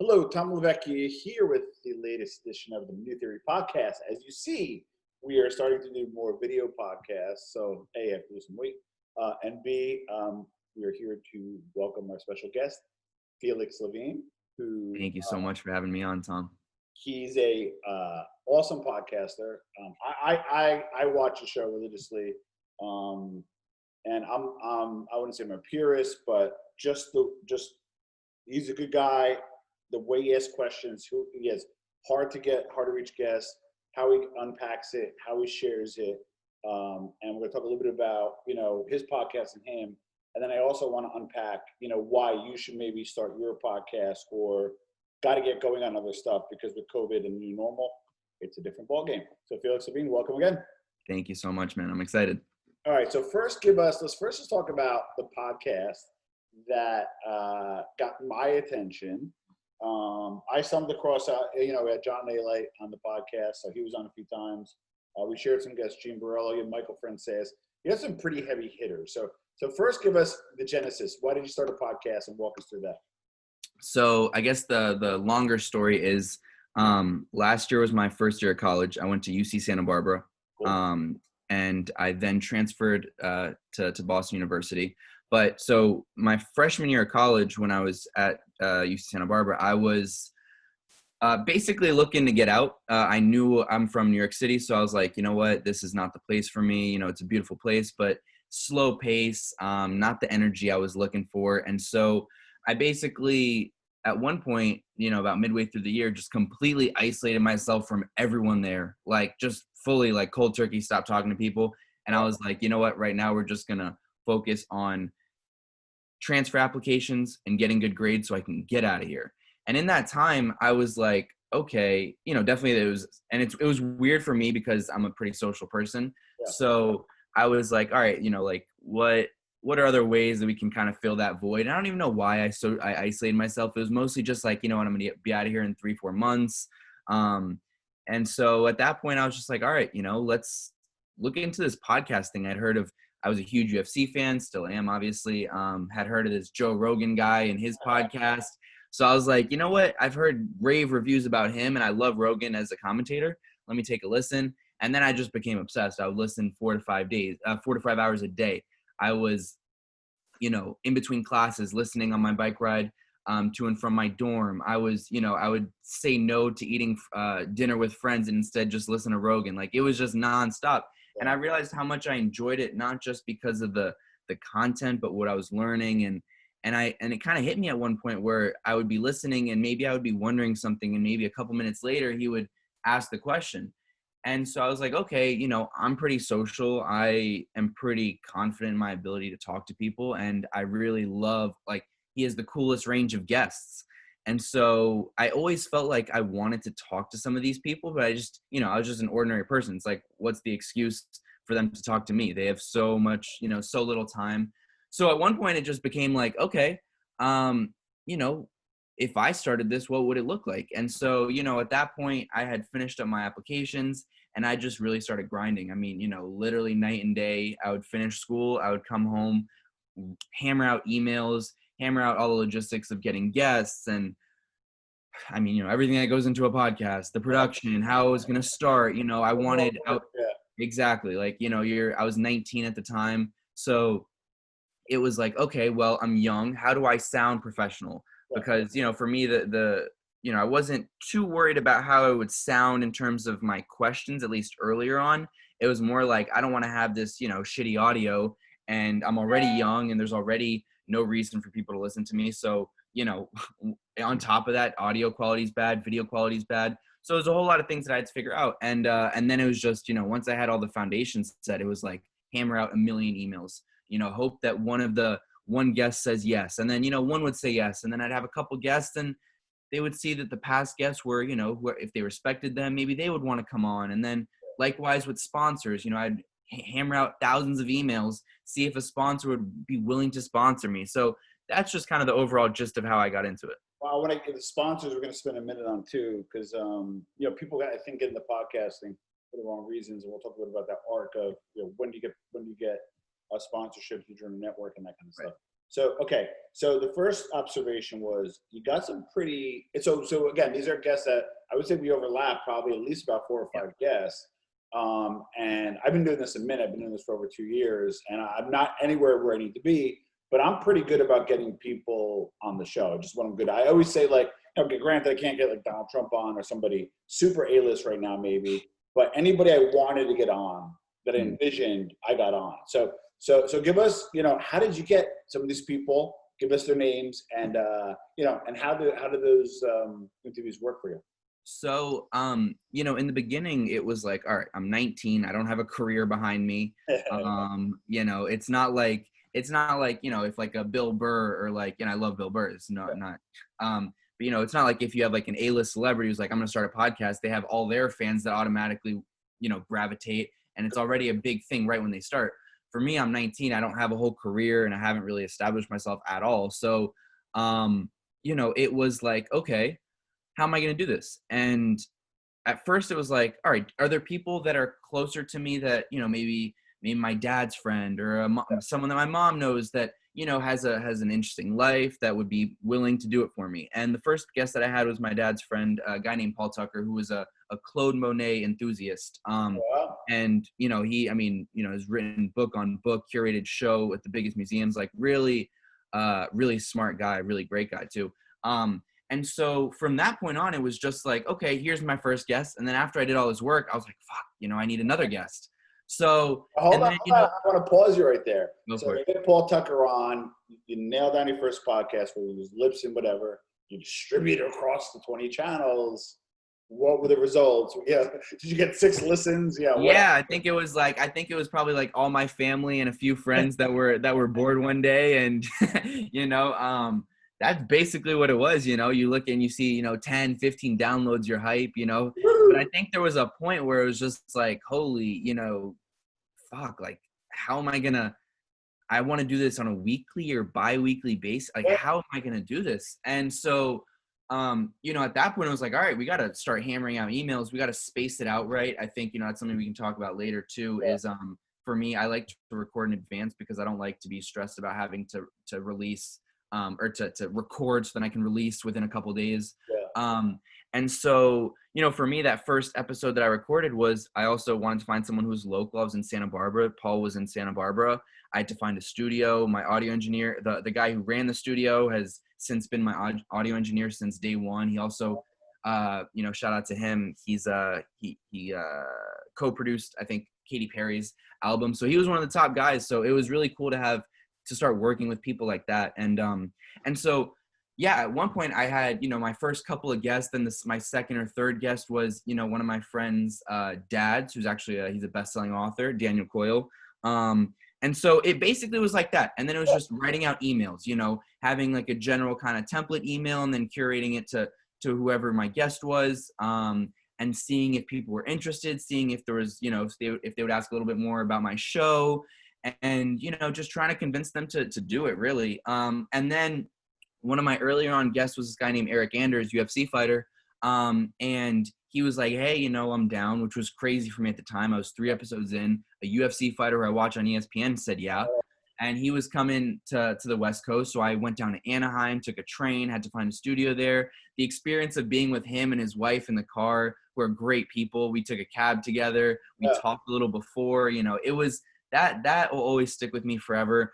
Hello, Tom Levecchia here with the latest edition of the New Theory podcast. As you see, we are starting to do more video podcasts. So, A, I have to lose some weight. And B, we are here to welcome our special guest, Felix Levine, who Thank you so much for having me on, Tom. he's a awesome podcaster. I watch the show religiously, and I wouldn't say I'm a purist, but just he's a good guy. The way he asks questions, who he is hard to reach guests, how he unpacks it, how he shares it, and we're going to talk a little bit about his podcast and him, and then I also want to unpack why you should maybe start your podcast or got to get going on other stuff because with COVID and new normal, it's a different ballgame. So Felix Levine, welcome again. Thank you so much, man. I'm excited. All right, so let's talk about the podcast that got my attention. I stumbled across, we had John Nalite on the podcast, so he was on a few times. We shared some guests, Gene Borelli and Michael Frances. You have some pretty heavy hitters. So first, give us the genesis. Why did you start a podcast, and walk us through that? So I guess the longer story is last year was my first year of college. I went to UC Santa Barbara, Cool. and I then transferred to Boston University. But so my freshman year of college, when I was at UC Santa Barbara, I was basically looking to get out. I knew I'm from New York City, so I was like, you know what, this is not the place for me. It's a beautiful place, but slow pace, not the energy I was looking for. And so I basically, at one point, about midway through the year, just completely isolated myself from everyone there, like just fully like cold turkey, stopped talking to people. And I was like, you know what, right now we're just going to focus on transfer applications and getting good grades so I can get out of here. And in that time, I was like, okay, definitely it was weird for me because I'm a pretty social person. Yeah. So I was like, all right, like what are other ways that we can kind of fill that void? And I don't even know why I isolated myself. It was mostly just like, what, I'm going to be out of here in 3-4 months. And so at that point I was just like, all right, let's look into this podcast thing. I was a huge UFC fan, still am, obviously. Had heard of this Joe Rogan guy and his podcast. So I was like, you know what? I've heard rave reviews about him, and I love Rogan as a commentator. Let me take a listen. And then I just became obsessed. I would listen 4 to 5 hours a day. I was, in between classes, listening on my bike ride to and from my dorm. I would say no to eating dinner with friends and instead just listen to Rogan. Like, it was just nonstop. And I realized how much I enjoyed it, not just because of the content, but what I was learning. And it kind of hit me at one point where I would be listening and maybe I would be wondering something, and maybe a couple minutes later he would ask the question. And so I was like, okay, I'm pretty social. I am pretty confident in my ability to talk to people. And I really love, like, he has the coolest range of guests. And so I always felt like I wanted to talk to some of these people, but I just, I was just an ordinary person. It's like, what's the excuse for them to talk to me? They have so much, so little time. So at one point it just became like, okay, if I started this, what would it look like? And so, at that point I had finished up my applications and I just really started grinding. I mean, literally night and day. I would finish school, I would come home, hammer out emails, hammer out all the logistics of getting guests. And I mean, everything that goes into a podcast, the production, how it was going to start, I wanted out. Exactly. Like, I was 19 at the time. So it was like, okay, well, I'm young. How do I sound professional? Because, for me, I wasn't too worried about how it would sound in terms of my questions, at least earlier on. It was more like, I don't want to have this, shitty audio, and I'm already young and there's already no reason for people to listen to me. So, on top of that, audio quality is bad, video quality is bad. So there's a whole lot of things that I had to figure out. And then it was just, once I had all the foundations set, it was like hammer out a million emails, hope that one guest says yes. And then, one would say yes. And then I'd have a couple guests and they would see that the past guests were, if they respected them, maybe they would want to come on. And then likewise with sponsors, I'd hammer out thousands of emails, see if a sponsor would be willing to sponsor me. So that's just kind of the overall gist of how I got into it. Well, when I get the sponsors, we're going to spend a minute on too, because people I think get into podcasting for the wrong reasons, and we'll talk a little about that arc of when do you get a sponsorship to join a network and that kind of stuff. So, okay. So the first observation was you got some pretty, so again, these are guests that I would say we overlap probably at least about 4 or 5 guests. And I've been doing this a minute. I've been doing this for over 2 years, and I'm not anywhere where I need to be, but I'm pretty good about getting people on the show. Just what I'm good. I always say, like, okay, granted, I can't get like Donald Trump on or somebody super A-list right now, maybe, but anybody I wanted to get on that I envisioned, I got on. So give us, how did you get some of these people? Give us their names, and and how do those interviews work for you? So, in the beginning, it was like, all right, I'm 19. I don't have a career behind me. It's not like, if like a Bill Burr or like, I love Bill Burr. It's not, but it's not like if you have like an A-list celebrity who's like, I'm going to start a podcast, they have all their fans that automatically, gravitate. And it's already a big thing right when they start. For me, I'm 19. I don't have a whole career and I haven't really established myself at all. So, it was like, okay, how am I going to do this? And at first it was like, all right, are there people that are closer to me that, maybe my dad's friend or someone that my mom knows that, has an interesting life that would be willing to do it for me. And the first guest that I had was my dad's friend, a guy named Paul Tucker, who was a Claude Monet enthusiast. Wow. And, has written book on book, curated show at the biggest museums, like really, really smart guy, really great guy too. And so from that point on, it was just like, okay, here's my first guest. And then after I did all this work, I was like, fuck, I need another guest. So Hold on. I want to pause you right there. Go So for you it. get Paul Tucker on, you nail down your first podcast where you use lips and whatever, you distribute it across the 20 channels. What were the results? Yeah. Did you get 6 listens? Yeah. Yeah, I think it was probably like all my family and a few friends that were bored one day. And, that's basically what it was. You look and you see, 10, 15 downloads, your hype, but I think there was a point where it was just like, holy, fuck, like, how am I gonna, I want to do this on a weekly or bi-weekly basis. Like, how am I going to do this? And so, at that point, it was like, all right, we got to start hammering out emails. We got to space it out, right? I think, that's something we can talk about later too, is, for me, I like to record in advance because I don't like to be stressed about having to release, or to record so that I can release within a couple of days. And so, for me, that first episode that I recorded was, I also wanted to find someone who's local. I was in Santa Barbara. Paul was in Santa Barbara. I had to find a studio. My audio engineer, the guy who ran the studio, has since been my audio engineer since day one. He also, shout out to him. He's he co-produced, I think, Katy Perry's album. So he was one of the top guys. So it was really cool to start working with people like that. And so, yeah, at one point I had, my first couple of guests. Then my second or third guest was, one of my friends' dads, who's actually he's a best-selling author, Daniel Coyle. And so it basically was like that. And then it was just writing out emails, having like a general kind of template email and then curating it to whoever my guest was, and seeing if people were interested, seeing if there was, if they would ask a little bit more about my show, and, just trying to convince them to do it, really. And then one of my earlier on guests was this guy named Eric Anders, UFC fighter. And he was like, hey, I'm down, which was crazy for me at the time. I was 3 episodes in. A UFC fighter who I watch on ESPN said, yeah. And he was coming to the West Coast. So I went down to Anaheim, took a train, had to find a studio there. The experience of being with him and his wife in the car, who are great people. We took a cab together. We talked a little before, it was that will always stick with me forever.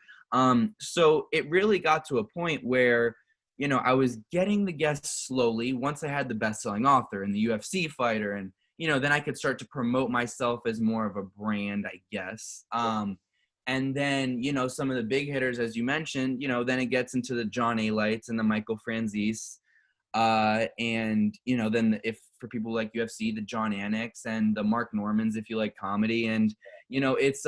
So it really got to a point where, I was getting the guests slowly once I had the best-selling author and the UFC fighter, and, then I could start to promote myself as more of a brand, I guess. And then, some of the big hitters, as you mentioned, then it gets into the John A. Lights and the Michael Franzese. And, then if for people like UFC, the John Anik and the Mark Normans, if you like comedy. And, it's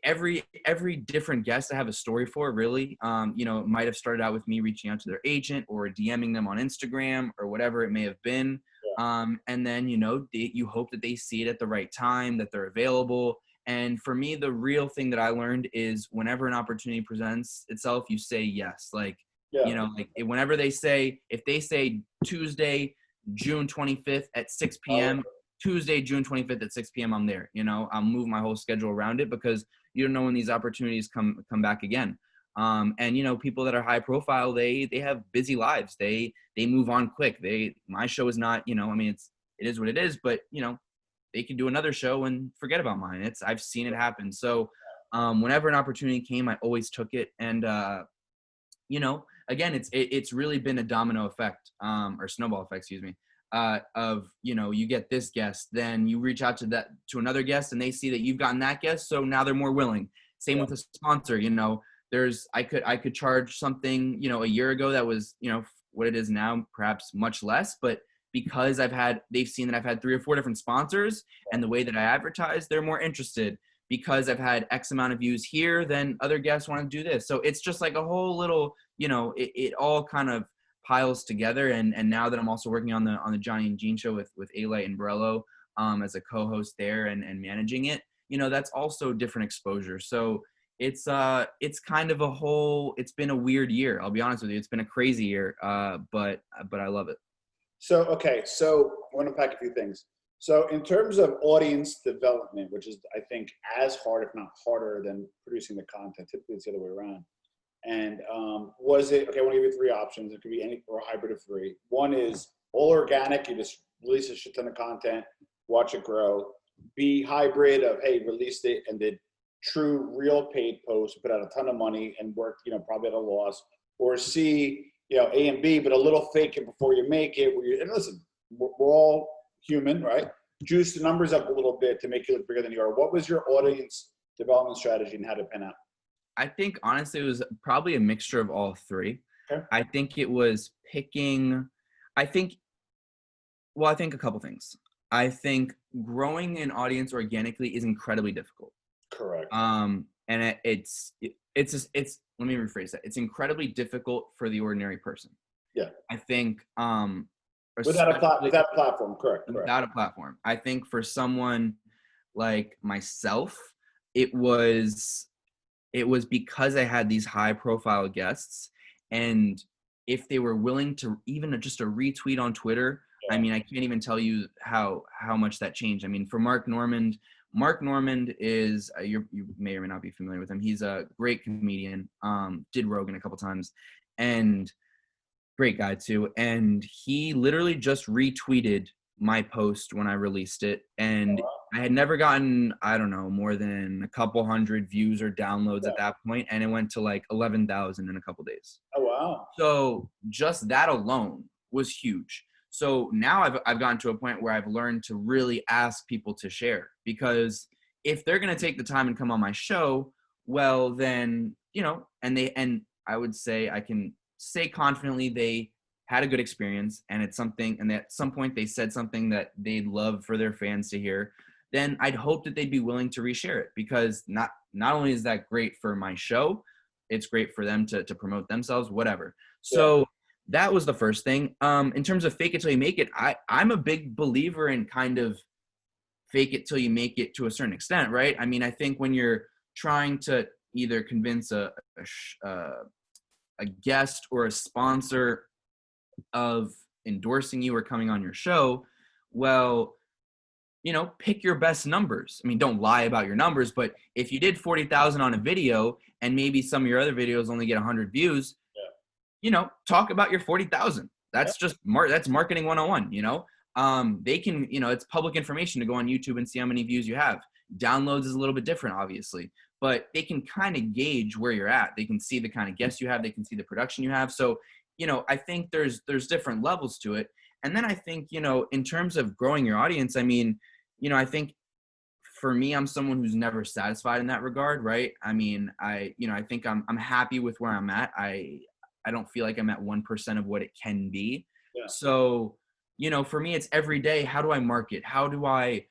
every different guest I have a story for, really. It might have started out with me reaching out to their agent or DMing them on Instagram or whatever it may have been. And then, you hope that they see it at the right time, that they're available. And for me, the real thing that I learned is whenever an opportunity presents itself, you say yes. Like, whenever if they say Tuesday, June 25th at 6 p.m., Tuesday, June 25th at 6 p.m., I'm there. I'll move my whole schedule around it because you don't know when these opportunities come back again. And people that are high profile, they have busy lives. They move on quick. My show is not, it is what it is, but they could do another show and forget about mine. I've seen it happen. So whenever an opportunity came, I always took it. And again, it's really been a domino effect, or snowball effect, excuse me, of, you get this guest, then you reach out to another guest, and they see that you've gotten that guest. So now they're more willing. Same with a sponsor. I could charge something, a year ago that was, what it is now, perhaps much less, but because they've seen that I've had 3 or 4 different sponsors, and the way that I advertise, they're more interested. Because I've had X amount of views here, then other guests want to do this. So it's just like a whole little, it all kind of piles together. And now that I'm also working on the Johnny and Gene show with A-Light and Brello, as a co-host there and managing it, that's also different exposure. So it's kind of it's been a weird year. I'll be honest with you. It's been a crazy year. But I love it. So, okay. So I want to unpack a few things. So in terms of audience development, which is, I think, as hard, if not harder, than producing the content, typically it's the other way around. And was it, okay, I want to give you 3 options. It could be any, or a hybrid of 3. One is all organic. You just release a shit ton of content, watch it grow. B, hybrid of, hey, released it and did true, real paid posts, put out a ton of money and worked, probably at a loss. Or C, A and B, but a little fake it before you make it. And listen, we're all human, right? Juice the numbers up a little bit to make you look bigger than you are. What was your audience development strategy and how to pan out? I think honestly it was probably a mixture of all 3. Okay. I think it was I think a couple things. I think growing an audience organically is incredibly difficult. Correct. And it's let me rephrase that. It's incredibly difficult for the ordinary person. Yeah. I think without a platform, correct. Without a platform. I think for someone like myself, it was because I had these high profile guests, and if they were willing to even just a retweet on Twitter, I mean, I can't even tell you how much that changed. I mean, for Mark Normand is, you may or may not be familiar with him. He's a great comedian, did Rogan a couple times, and great guy too. And he literally just retweeted my post when I released it. And I had never gotten, I don't know, more than a couple hundred views or downloads at that point. And it went to like 11,000 in a couple days. Oh, wow. So just that alone was huge. So now I've gotten to a point where I've learned to really ask people to share, because if they're going to take the time and come on my show, well, then, and I would say, I can say confidently they had a good experience, and it's something, and at some point they said something that they'd love for their fans to hear, then I'd hope that they'd be willing to reshare it, because not only is that great for my show, it's great for them to promote themselves, whatever. So that was the first thing. In terms of fake it till you make it, I'm a big believer in kind of fake it till you make it to a certain extent, right? I mean, I think when you're trying to either convince a guest or a sponsor of endorsing you or coming on your show, well, pick your best numbers. I mean, don't lie about your numbers, but if you did 40,000 on a video and maybe some of your other videos only get 100 views, talk about your 40,000. That's just that's marketing 101, they can, it's public information to go on YouTube and see how many views you have. Downloads is a little bit different, obviously, but they can kind of gauge where you're at. They can see the kind of guests you have. They can see the production you have. So, I think there's different levels to it. And then I think, in terms of growing your audience, I mean, I think for me, I'm someone who's never satisfied in that regard, right? I mean, I think I'm happy with where I'm at. I don't feel like I'm at 1% of what it can be. Yeah. So, for me, it's every day. How do I market? How do I,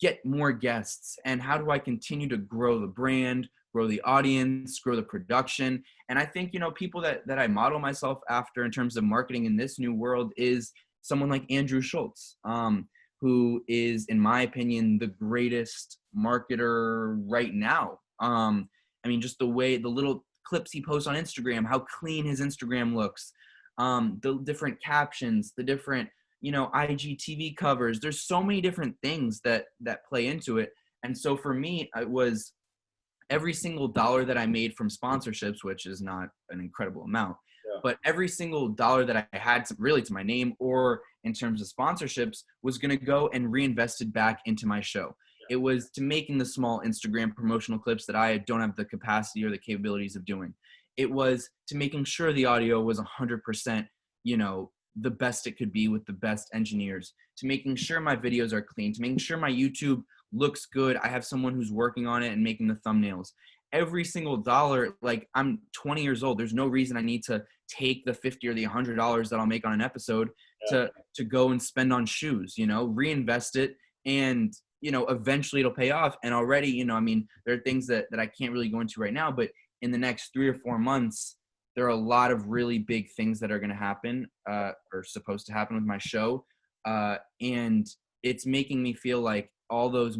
get more guests? And how do I continue to grow the brand, grow the audience, grow the production? And I think, people that I model myself after in terms of marketing in this new world is someone like Andrew Schultz, who is, in my opinion, the greatest marketer right now. I mean, just the little clips he posts on Instagram, how clean his Instagram looks, the different captions, the different, IGTV covers. There's so many different things that play into it. And so for me, every single dollar that I made from sponsorships, which is not an incredible amount, but every single dollar that I had to my name or in terms of sponsorships was going to go and reinvested back into my show. It was to making the small Instagram promotional clips that I don't have the capacity or the capabilities of doing. It was to making sure the audio was 100%, the best it could be with the best engineers, to making sure my videos are clean, to making sure my YouTube looks good. I have someone who's working on it and making the thumbnails. Every single dollar, like I'm 20 years old. There's no reason I need to take the $50 or the $100 that I'll make on an episode to go and spend on shoes, reinvest it. And, eventually it'll pay off. And already, there are things that I can't really go into right now, but in the next 3 or 4 months, there are a lot of really big things that are going to happen or supposed to happen with my show. And it's making me feel like all those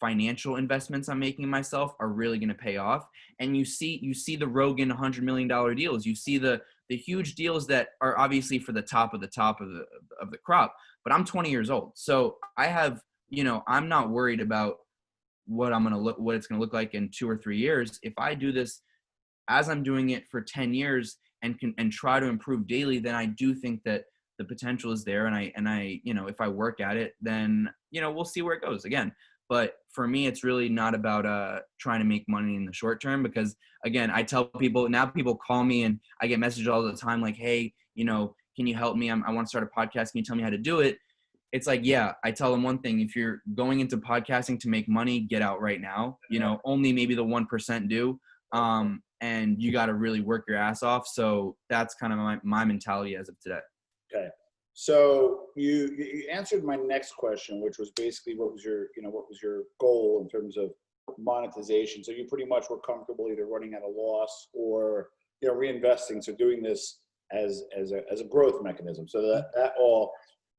financial investments I'm making in myself are really going to pay off. And you see the Rogan $100 million deals. You see the huge deals that are obviously for the top of the crop, but I'm 20 years old. So I have, I'm not worried about what it's going to look like in 2 or 3 years. If I do this as I'm doing it for 10 years and try to improve daily, then I do think that the potential is there. And I, if I work at it, then, we'll see where it goes again. But for me, it's really not about trying to make money in the short term, because again, I tell people now, people call me and I get messages all the time like, hey, can you help me? I want to start a podcast. Can you tell me how to do it? It's like, yeah, I tell them one thing: if you're going into podcasting to make money, get out right now. Only maybe the 1% do. And you got to really work your ass off. So that's kind of my mentality as of today. Okay. So you answered my next question, which was basically what was your goal in terms of monetization? So you pretty much were comfortable either running at a loss or reinvesting. So doing this as a growth mechanism. So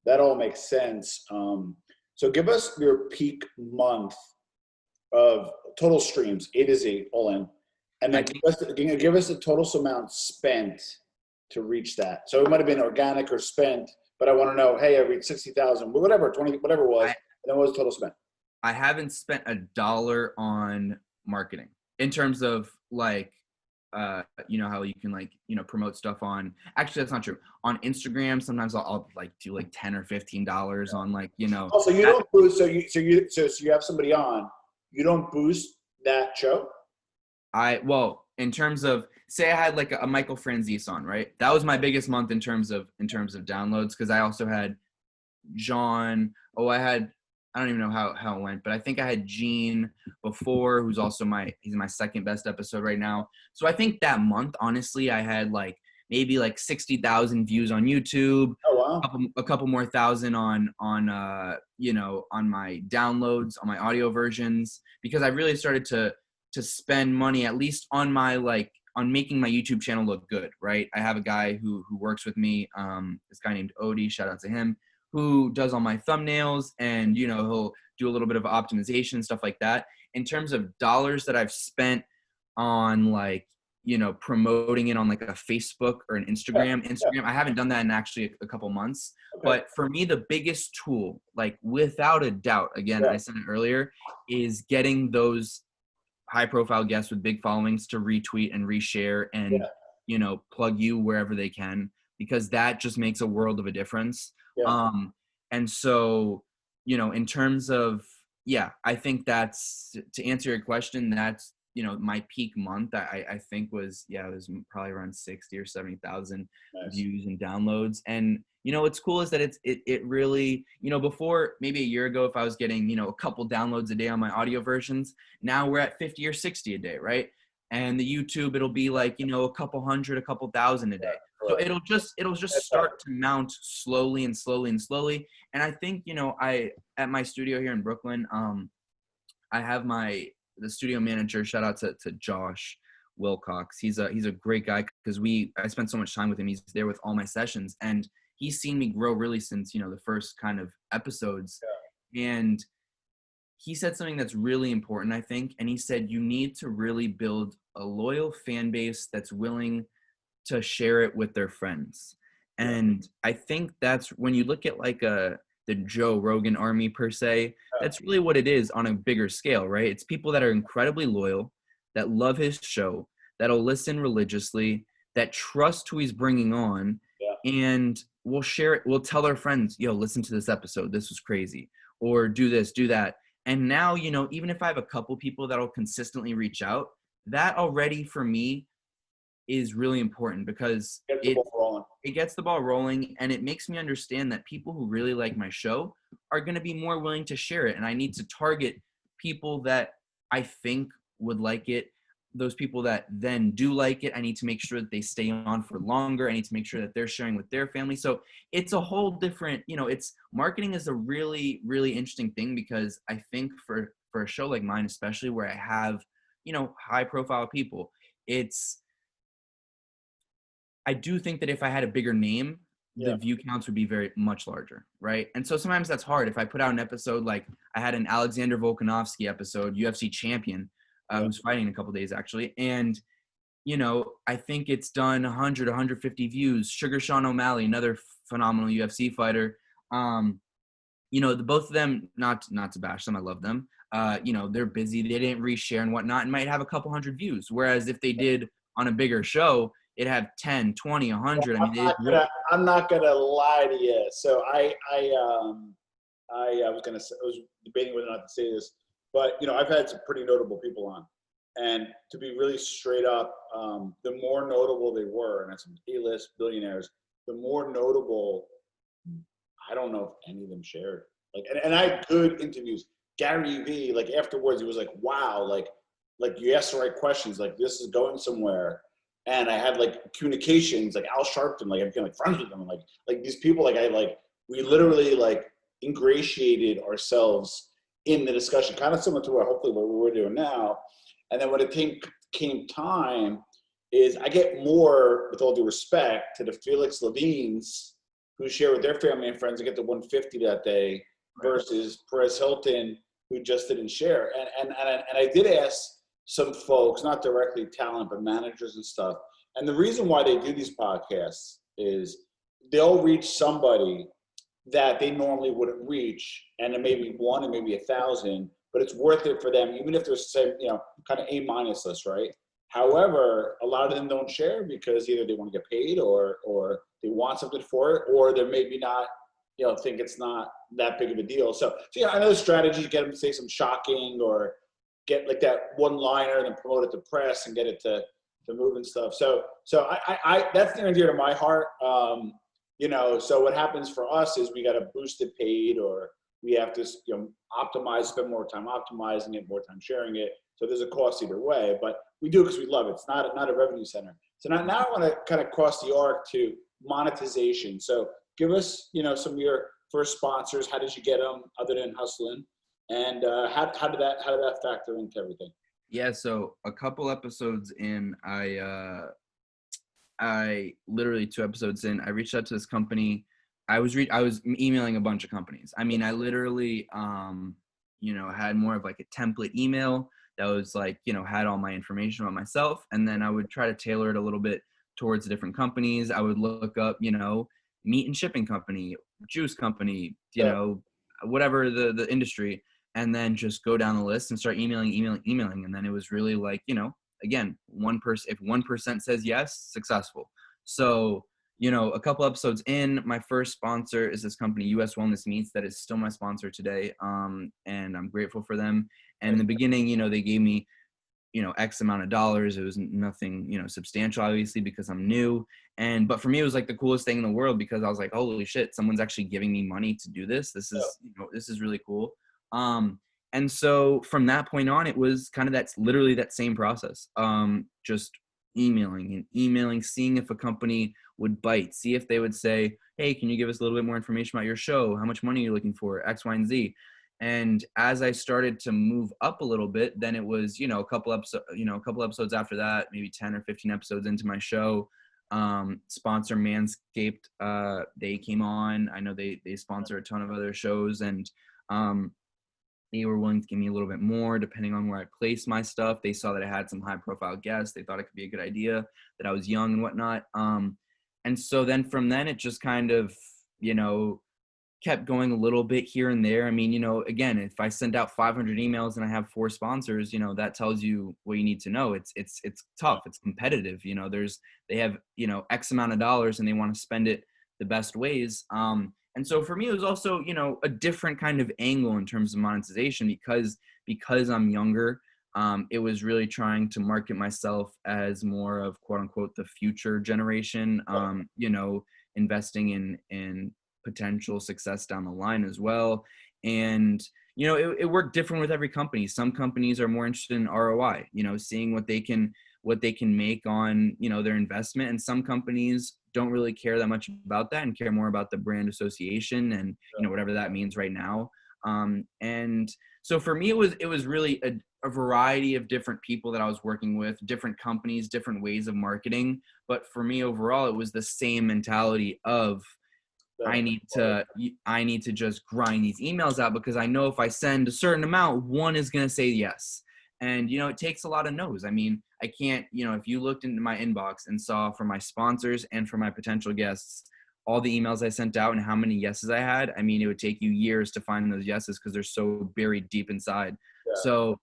that all makes sense. So give us your peak month of total streams, A to Z, all in, and then give us the total amount spent to reach that. So it might have been organic or spent, but I want to know, hey, I reached 60,000, whatever, 20, whatever it was, and then what was total spent? I haven't spent $1 on marketing in terms of like, how you can promote stuff on, actually that's not true. On Instagram, sometimes I'll do like $10 or $15 on Oh, so you don't boost, so you have somebody on, you don't boost that show? In terms of, say I had like a Michael Franzese on, right? That was my biggest month in terms of downloads, because I also had John. I don't even know how it went, but I think I had Gene before, who's also he's my second best episode right now. So I think that month, honestly, I had maybe 60,000 views on YouTube. Oh, wow. A couple more thousand on my downloads, on my audio versions, because I really started to spend money, at least on my on making my YouTube channel look good, right? I have a guy who works with me, this guy named Odie, shout out to him, who does all my thumbnails, and he'll do a little bit of optimization, stuff like that. In terms of dollars that I've spent on promoting it on a Facebook or an Instagram, I haven't done that in actually a couple months. Okay. But for me, the biggest tool, without a doubt, again, I said it earlier, is getting those high profile guests with big followings to retweet and reshare and, plug you wherever they can, because that just makes a world of a difference. Yeah. And so, in terms of, I think that's, to answer your question, that's, my peak month, I think it was probably around 60 or 70,000 views and downloads. And, what's cool is that it really, before maybe a year ago, if I was getting, a couple downloads a day on my audio versions, now we're at 50 or 60 a day. Right. And the YouTube, it'll be a couple hundred, a couple thousand a day. So it'll just start to mount slowly and slowly and slowly. And I think, at my studio here in Brooklyn, I have the studio manager, shout out to Josh Wilcox. He's a great guy, because I spent so much time with him. He's there with all my sessions, and he's seen me grow really since, the first kind of episodes. Yeah. And he said something that's really important, I think. And he said, you need to really build a loyal fan base that's willing to share it with their friends. And I think that's when you look at the Joe Rogan army per se, that's really what it is on a bigger scale, right? It's people that are incredibly loyal. that love his show, that'll listen religiously, that trust who he's bringing on, Yeah. and we'll share it. We'll tell their friends, yo, listen to this episode. This was crazy. Or do this, do that. And now, even if I have a couple people that'll consistently reach out, that already for me is really important because Get the ball rolling. it gets the ball rolling, and it makes me understand that people who really like my show are going to be more willing to share it. And I need to target people that I think would like it. Those people that then do like it, I need to make sure that they stay on for longer. I need to make sure that they're sharing with their family. So it's a whole different, it's marketing is a really, really interesting thing, because I think for a show like mine, especially where I have, high profile people, I do think that if I had a bigger name, the view counts would be very much larger, right? And so sometimes that's hard. If I put out an episode, like I had an Alexander Volkanovski episode, UFC champion, who's fighting in a couple days actually, and I think it's done 100, 150 views. Sugar Sean O'Malley, another phenomenal UFC fighter. The both of them, not to bash them, I love them. They're busy, they didn't reshare and whatnot, and might have a couple hundred views. Whereas if they did on a bigger show, it'd have 10, 20, 100. I'm not gonna lie to you. So I was debating whether or not to say this, but I've had some pretty notable people on, and to be really straight up, the more notable they were, and that's some A-list billionaires, the more notable. I don't know if any of them shared. And I had good interviews. Gary Vee, like afterwards, he was like, "Wow, like you asked the right questions. Like this is going somewhere." And I had like communications, like Al Sharpton, like I became like friends with them, and like these people, we literally like ingratiated ourselves in the discussion, kind of similar to what we're doing now. And then when it came time, is I get more, with all due respect, to the Felix Levines who share with their family and friends and get the 150 that day, versus Perez Hilton, who just didn't share. And I did ask some folks, not directly talent, but managers and stuff. And the reason why they do these podcasts is they'll reach somebody that they normally wouldn't reach, and it may be one and maybe 1,000, but it's worth it for them, even if they're say, kind of A- list, right? However, a lot of them don't share because either they want to get paid or they want something for it, or they're maybe not, think it's not that big of a deal. So I know the strategy, get them to say some shocking or get like that one liner and then promote it to press and get it to move and stuff. So I that's near and dear to my heart. So what happens for us is we got to boost it paid, or we have to, optimize, spend more time optimizing it, more time sharing it. So there's a cost either way, but we do it because we love it. It's not a revenue center. So now I want to kind of cross the arc to monetization. So give us, some of your first sponsors. How did you get them other than hustling? And how did that factor into everything? Yeah, so a couple episodes in, I literally 2 episodes in, I reached out to this company. I was emailing a bunch of companies. I mean, I literally, had more of like a template email that was like, had all my information about myself. And then I would try to tailor it a little bit towards the different companies. I would look up, meat and shipping company, juice company, whatever the industry, and then just go down the list and start emailing. And then it was really like, again, if 1% says yes, successful. So, a couple episodes in, my first sponsor is this company, US Wellness Meats, that is still my sponsor today. And I'm grateful for them. And in the beginning, they gave me, X amount of dollars. It was nothing, substantial, obviously, because I'm new. But for me, it was like the coolest thing in the world, because I was like, holy shit, someone's actually giving me money to do this. This is really cool. And so from that point on, it was kind of literally that same process. Just emailing, seeing if a company would bite, see if they would say, hey, can you give us a little bit more information about your show? How much money are you looking for? X, Y, and Z. And as I started to move up a little bit, then it was, a couple episodes after that, maybe 10 or 15 episodes into my show, sponsor Manscaped, they came on. I know they sponsor a ton of other shows, and they were willing to give me a little bit more depending on where I placed my stuff. They saw that I had some high profile guests. They thought it could be a good idea, that I was young and whatnot. And so then from then it just kind of, kept going a little bit here and there. I mean, again, if I send out 500 emails and I have 4 sponsors, that tells you what you need to know. It's tough. It's competitive. They have, X amount of dollars and they want to spend it the best ways. And so for me, it was also, a different kind of angle in terms of monetization because I'm younger. It was really trying to market myself as more of quote unquote the future generation, investing in potential success down the line as well. And, it worked different with every company. Some companies are more interested in ROI, seeing what they can make on, their investment. And some companies don't really care that much about that and care more about the brand association and, whatever that means right now. And so for me, it was really a variety of different people that I was working with, different companies, different ways of marketing. But for me overall, it was the same mentality of I need to just grind these emails out, because I know if I send a certain amount, one is going to say yes. And, it takes a lot of no's. I mean, I can't, if you looked into my inbox and saw for my sponsors and for my potential guests, all the emails I sent out and how many yeses I had, I mean, it would take you years to find those yeses because they're so buried deep inside. Yeah. So,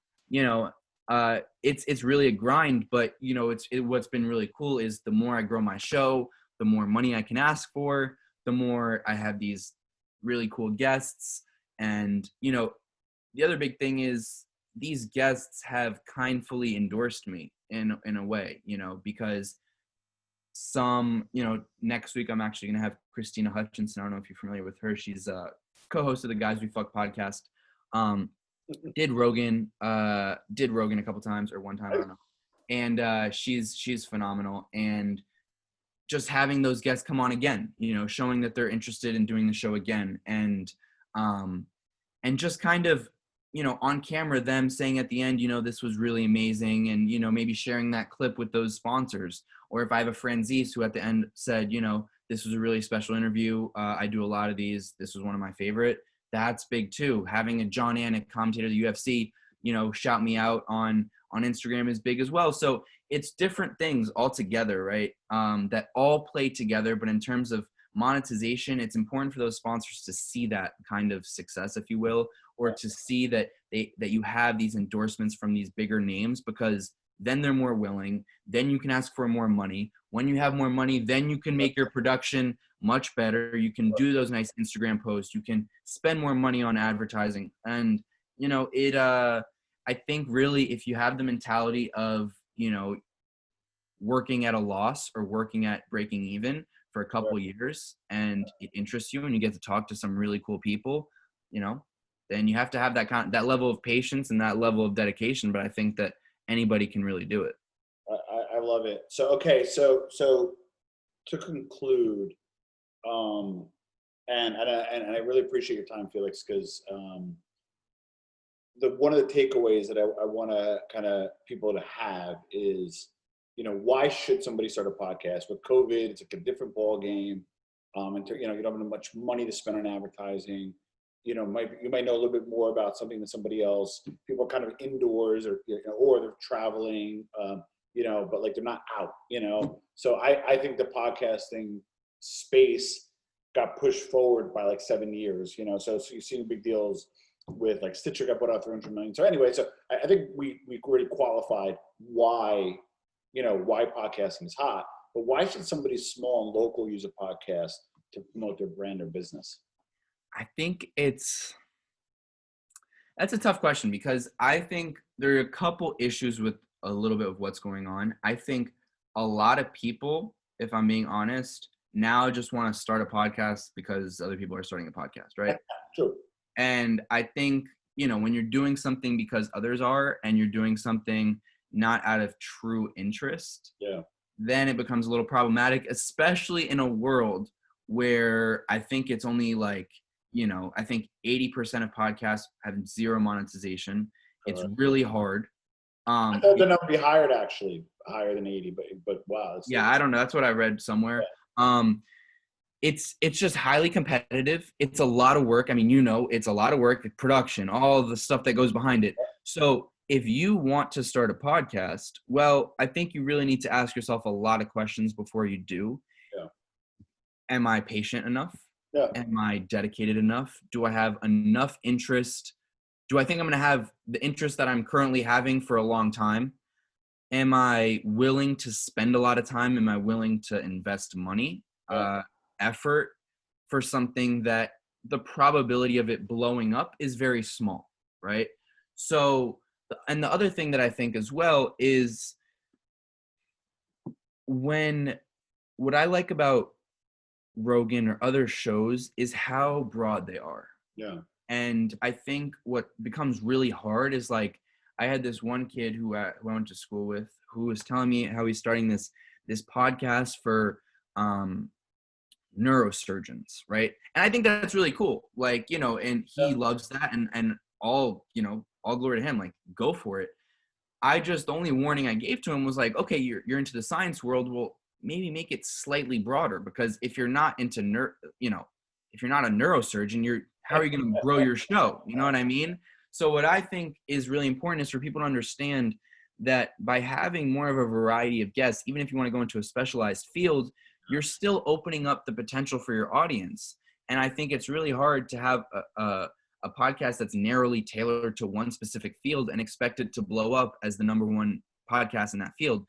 it's really a grind, but, what's been really cool is the more I grow my show, the more money I can ask for, the more I have these really cool guests. And, the other big thing is these guests have kindly endorsed me in a way, because some, next week I'm actually going to have Christina Hutchinson. I don't know if you're familiar with her. She's a co-host of the Guys We Fuck podcast. Did Rogan a couple times or one time, I don't know. And she's phenomenal. And just having those guests come on again, showing that they're interested in doing the show again. And just kind of, on camera, them saying at the end, this was really amazing. And, maybe sharing that clip with those sponsors. Or if I have a friend Zeus who at the end said, this was a really special interview. I do a lot of these. This was one of my favorite. That's big too. Having a John Anik, commentator of the UFC, shout me out on Instagram is big as well. So it's different things all together, right? That all play together. But in terms of monetization, it's important for those sponsors to see that kind of success, if you will, or to see that you have these endorsements from these bigger names, because then they're more willing. Then you can ask for more money. When you have more money, then you can make your production much better. You can do those nice Instagram posts. You can spend more money on advertising. And, I think really if you have the mentality of, working at a loss or working at breaking even for a couple of years, and it interests you and you get to talk to some really cool people, then you have to have that level of patience and that level of dedication. But I think that anybody can really do it. I love it. So, okay. So to conclude, and I really appreciate your time, Felix, because one of the takeaways that I want to kind of people to have is, why should somebody start a podcast? With COVID, it's like a different ball game. And you don't have much money to spend on advertising. You might know a little bit more about something than somebody else. People are kind of indoors or they're traveling, but like they're not out, So I think the podcasting space got pushed forward by like 7 years, so you're seeing big deals with like Stitcher got put out 300 million. So anyway, so I think we already qualified why podcasting is hot, but why should somebody small and local use a podcast to promote their brand or business? I think that's a tough question, because I think there are a couple issues with a little bit of what's going on. I think a lot of people, if I'm being honest, now just want to start a podcast because other people are starting a podcast, right? True. And I think, when you're doing something because others are, and you're doing something not out of true interest, then it becomes a little problematic, especially in a world where I think it's only like, I think 80% of podcasts have zero monetization. It's really hard. I thought the number would be higher than 80, but wow. I don't know. That's what I read somewhere. Yeah. It's just highly competitive. It's a lot of work. I mean, it's a lot of work, production, all the stuff that goes behind it. So if you want to start a podcast, well, I think you really need to ask yourself a lot of questions before you do. Yeah. Am I patient enough? Yeah. Am I dedicated enough? Do I have enough interest? Do I think I'm going to have the interest that I'm currently having for a long time? Am I willing to spend a lot of time? Am I willing to invest money, Yeah. effort for something that the probability of it blowing up is very small, right? So, and the other thing that I think as well is when what I like about Rogan or other shows is how broad they are. Yeah. And I think what becomes really hard is like, I had this one kid who I went to school with who was telling me how he's starting this podcast for neurosurgeons, right? And I think that's really cool. Like, you know, and he Yeah. loves that, and all, you know, all glory to him, like go for it. The only warning I gave to him was like, okay, you're into the science world. Well, maybe make it slightly broader, because if you're not into if you're not a neurosurgeon, how are you going to grow your show? You know what I mean? So what I think is really important is for people to understand that by having more of a variety of guests, even if you want to go into a specialized field, you're still opening up the potential for your audience. And I think it's really hard to have a podcast that's narrowly tailored to one specific field and expect it to blow up as the number one podcast in that field.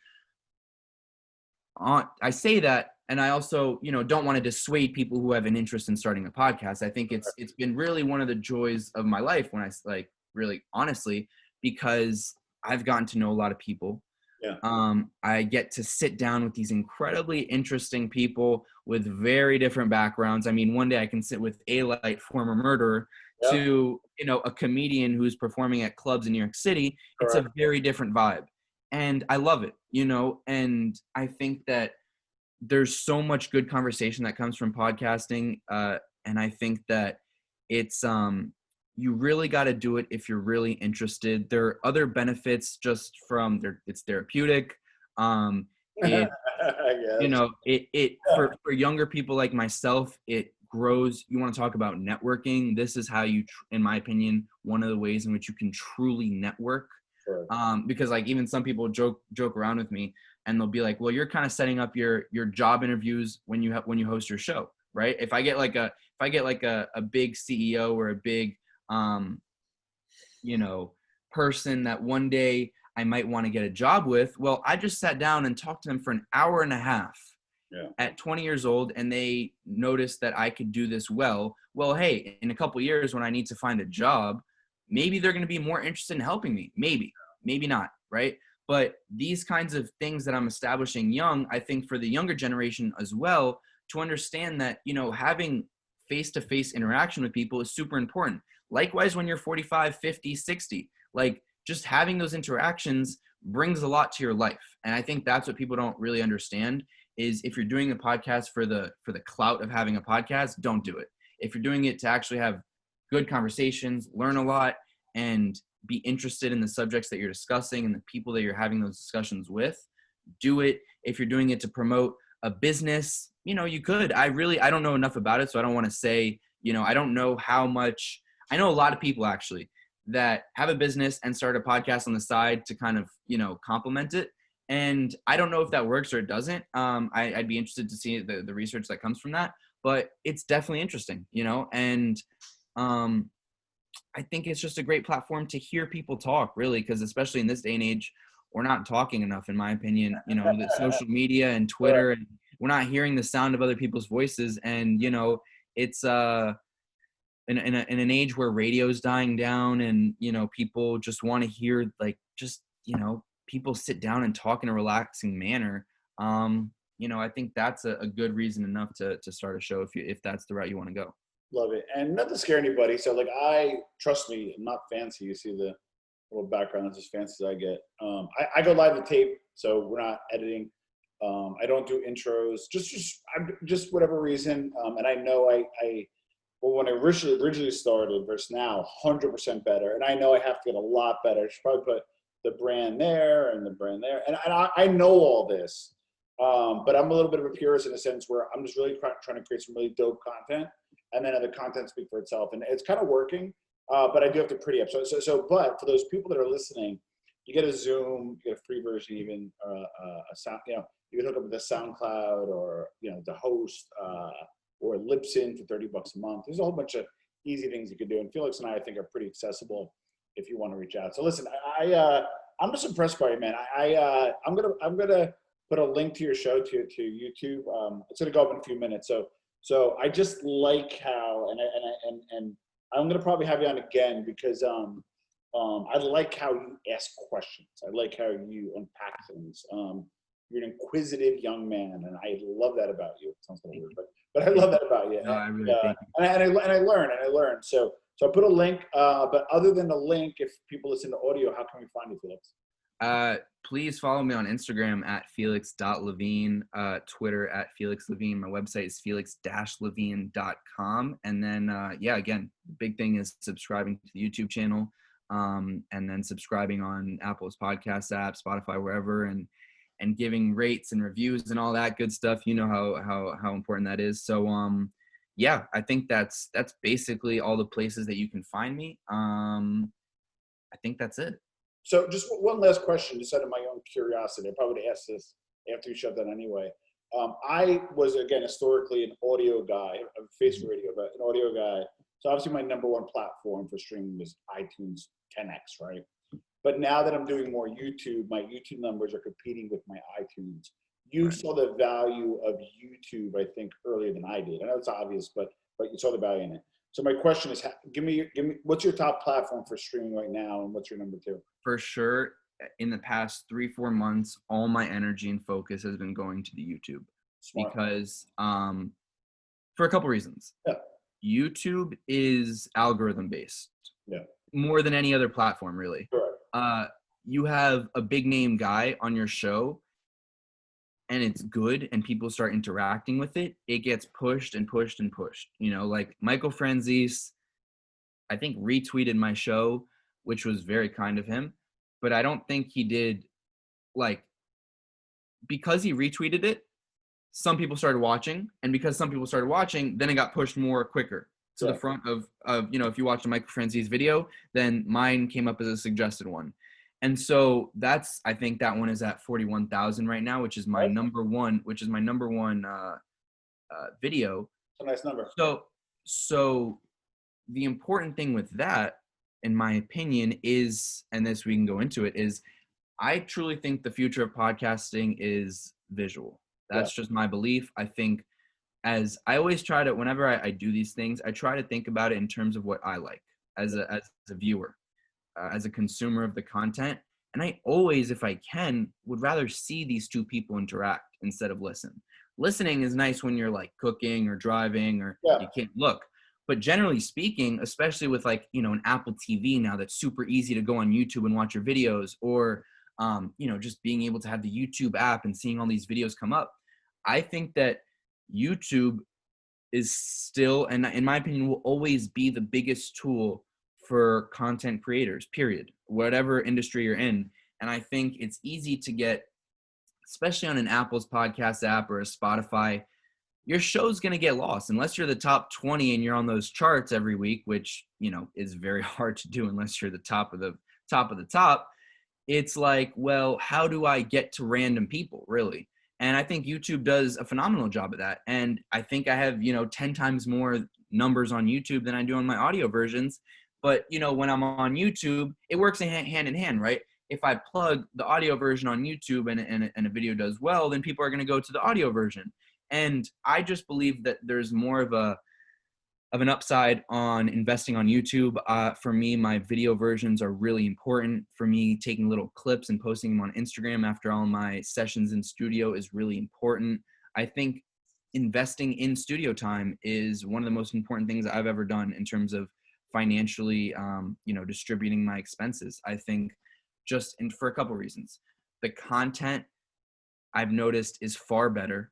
I say that, and I also, you know, don't want to dissuade people who have an interest in starting a podcast. I think it's been really one of the joys of my life when I like really honestly, because I've gotten to know a lot of people. Yeah. I get to sit down with these incredibly interesting people with very different backgrounds. I mean, one day I can sit with a light former murderer to, you know, a comedian who's performing at clubs in New York City. It's a very different vibe. And I love it, you know, and I think that there's so much good conversation that comes from podcasting. And I think that it's, you really got to do it if you're really interested. There are other benefits just from it's therapeutic. It, you know, for younger people like myself, it grows. You want to talk about networking. This is how you, in my opinion, one of the ways in which you can truly network. Sure. Because like even some people joke around with me and they'll be like, well, you're kind of setting up your job interviews when you host your show, right? If I get like a big CEO or a big, you know, person that one day I might want to get a job with, well, I just sat down and talked to them for an hour and a half at 20 years old, and they noticed that I could do this well. Well, hey, in a couple of years when I need to find a job, maybe they're going to be more interested in helping me. Maybe not, right? But these kinds of things that I'm establishing young, I think for the younger generation as well, to understand that, you know, having face-to-face interaction with people is super important. Likewise, when you're 45, 50, 60, like just having those interactions brings a lot to your life. And I think that's what people don't really understand is if you're doing a podcast for the clout of having a podcast, don't do it. If you're doing it to actually have good conversations, learn a lot, and be interested in the subjects that you're discussing and the people that you're having those discussions with, do it. If you're doing it to promote a business, you know, you could. I don't know enough about it, so I don't want to say, you know, I don't know how much. I know a lot of people actually that have a business and start a podcast on the side to kind of, you know, complement it. And I don't know if that works or it doesn't. I'd be interested to see the research that comes from that, but it's definitely interesting, you know, and I think it's just a great platform to hear people talk, really, because especially in this day and age, we're not talking enough, in my opinion. You know, the social media and Twitter, and we're not hearing the sound of other people's voices. And you know, it's in an age where radio's dying down, and you know, people just want to hear you know, people sit down and talk in a relaxing manner. You know, I think that's a good reason enough to start a show if that's the route you want to go. Love it. And not to scare anybody. So like, trust me, I'm not fancy. You see the little background, that's as fancy as I get. I go live to tape, so we're not editing. I don't do intros, just whatever reason. And I know well, when I originally started versus now, 100% better. And I know I have to get a lot better. I should probably put the brand there and the brand there. And I know all this, but I'm a little bit of a purist in a sense where I'm just really trying to create some really dope content, and then have the content speak for itself. And it's kind of working, but I do have to pretty up. But for those people that are listening, you get a Zoom, you get a free version, even a sound. You know, you can hook up with the SoundCloud or you know the host or Libsyn for $30 a month. There's a whole bunch of easy things you can do. And Felix and I think are pretty accessible if you want to reach out. So listen, I'm just impressed by you, man. I'm gonna put a link to your show to YouTube. It's gonna go up in a few minutes. So I just like how, and I'm gonna probably have you on again because I like how you ask questions. I like how you unpack things. You're an inquisitive young man, and I love that about you. It sounds kind of weird, but I love that about you. No, I really thank you. And I learn. So I put a link. But other than the link, if people listen to audio, how can we find you, Felix? Please follow me on Instagram at felix.levine, Twitter at Felix Levine. My website is felix-levine.com. And then, again, the big thing is subscribing to the YouTube channel, and then subscribing on Apple's podcast app, Spotify, wherever, and giving rates and reviews and all that good stuff. You know how important that is. So, I think that's basically all the places that you can find me. I think that's it. So just one last question, just out of my own curiosity. I probably would ask this after you shut down anyway. I was, again, historically an audio guy, a face radio, but an audio guy. So obviously my number one platform for streaming was iTunes 10X, right? But now that I'm doing more YouTube, my YouTube numbers are competing with my iTunes. You saw the value of YouTube, I think, earlier than I did. I know it's obvious, but you saw the value in it. So my question is, give me, what's your top platform for streaming right now, and what's your number two? For sure, in the past 3-4 months, all my energy and focus has been going to the YouTube. Smart. Because for a couple reasons. Yeah. YouTube is algorithm based. Yeah. More than any other platform, really. Correct. You have a big name guy on your show, and it's good, and people start interacting with it, it gets pushed and pushed and pushed. You know, like Michael Franzese, I think, retweeted my show, which was very kind of him, but I don't think he did, because he retweeted it, some people started watching, and because some people started watching, then it got pushed more quicker to the front of, if you watched a Michael Franzese video, then mine came up as a suggested one. And so I think that one is at 41,000 right now, which is my number one video. It's a nice number. So the important thing with that, in my opinion, is, and this we can go into it, is I truly think the future of podcasting is visual. That's just my belief. I think, as I always try to, whenever I do these things, I try to think about it in terms of what I like as a viewer. As a consumer of the content. And I always, if I can, would rather see these two people interact instead of listen. Listening is nice when you're like cooking or driving or you can't look. But generally speaking, especially with an Apple TV now that's super easy to go on YouTube and watch your videos, or, just being able to have the YouTube app and seeing all these videos come up. I think that YouTube is still, and in my opinion, will always be the biggest tool for content creators, period, whatever industry you're in. And I think it's easy to get, especially on an Apple's podcast app or a Spotify, your show's going to get lost unless you're the top 20 and you're on those charts every week, which, is very hard to do unless you're the top of the top. It's like, well, how do I get to random people, really? And I think YouTube does a phenomenal job of that. And I think I have, 10 times more numbers on YouTube than I do on my audio versions. But, when I'm on YouTube, it works hand in hand, right? If I plug the audio version on YouTube and a video does well, then people are going to go to the audio version. And I just believe that there's more of an upside on investing on YouTube. For me, my video versions are really important. For me, taking little clips and posting them on Instagram after all my sessions in studio is really important. I think investing in studio time is one of the most important things I've ever done in terms of financially, distributing my expenses. I think for a couple reasons. The content I've noticed is far better.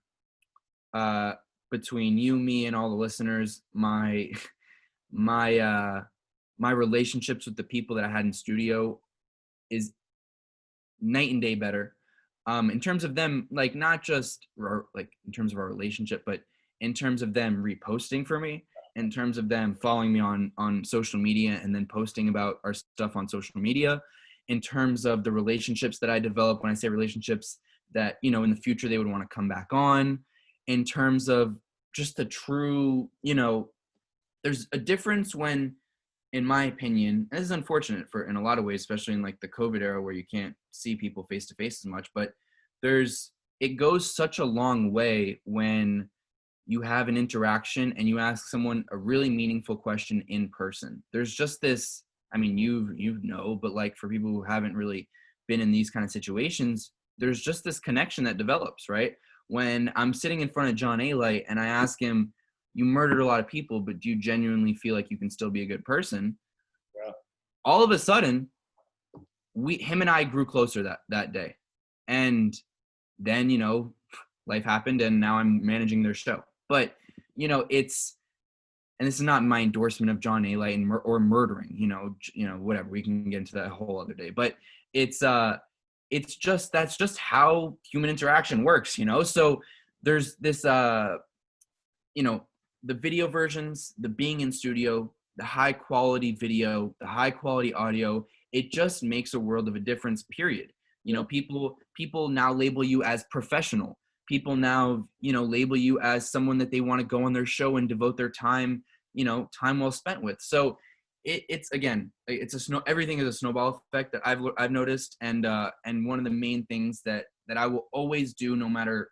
Between you, me, and all the listeners, my relationships with the people that I had in studio is night and day better. In terms of them, not just in terms of our relationship, but in terms of them reposting for me, in terms of them following me on social media and then posting about our stuff on social media, in terms of the relationships that I develop. When I say relationships, that, in the future they would want to come back on, in terms of just the true, there's a difference when, in my opinion, and this is unfortunate for in a lot of ways, especially in like the COVID era where you can't see people face to face as much, but it goes such a long way when you have an interaction and you ask someone a really meaningful question in person. There's just this, I mean, you know, but like for people who haven't really been in these kind of situations, there's just this connection that develops, right? When I'm sitting in front of John A. Light and I ask him, you murdered a lot of people, but do you genuinely feel like you can still be a good person? Yeah. All of a sudden, him and I grew closer that day. And then, life happened and now I'm managing their show. But, and this is not my endorsement of John A. Light or murdering, whatever. We can get into that a whole other day. But it's that's just how human interaction works, So there's this, the video versions, the being in studio, the high quality video, the high quality audio, it just makes a world of a difference, period. People now label you as professional. People now, label you as someone that they want to go on their show and devote their time, time well spent with. So it's again, everything is a snowball effect that I've noticed. And one of the main things that I will always do, no matter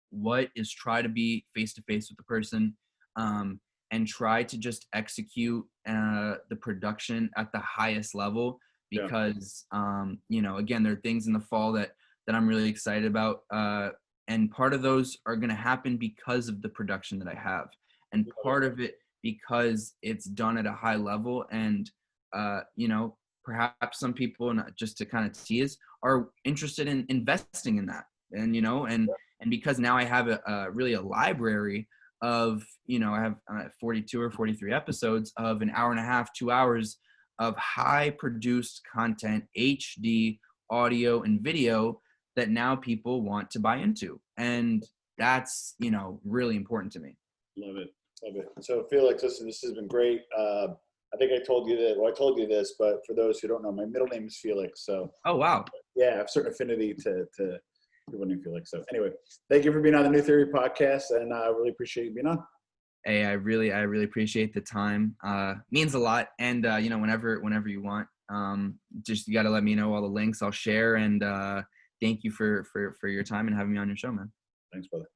what, is try to be face to face with the person, and try to just execute the production at the highest level. Because, again, there are things in the fall that I'm really excited about. And part of those are going to happen because of the production that I have. And part of it because it's done at a high level. And, perhaps some people, and just to kind of tease, are interested in investing in that. And, and because now I have really a library of, I have 42 or 43 episodes of an hour and a half, 2 hours of high produced content, HD audio and video that now people want to buy into. And that's, really important to me. Love it. So Felix, listen, this has been great. I think I told you that, well, I told you this, but for those who don't know, my middle name is Felix. So, oh, wow. Yeah, I have a certain affinity to people named Felix. So anyway, thank you for being on the New Theory podcast, and I really appreciate you being on. Hey, I really appreciate the time. Means a lot. And, whenever you want, just, you got to let me know all the links I'll share. And thank you for your time and having me on your show, man. Thanks, brother.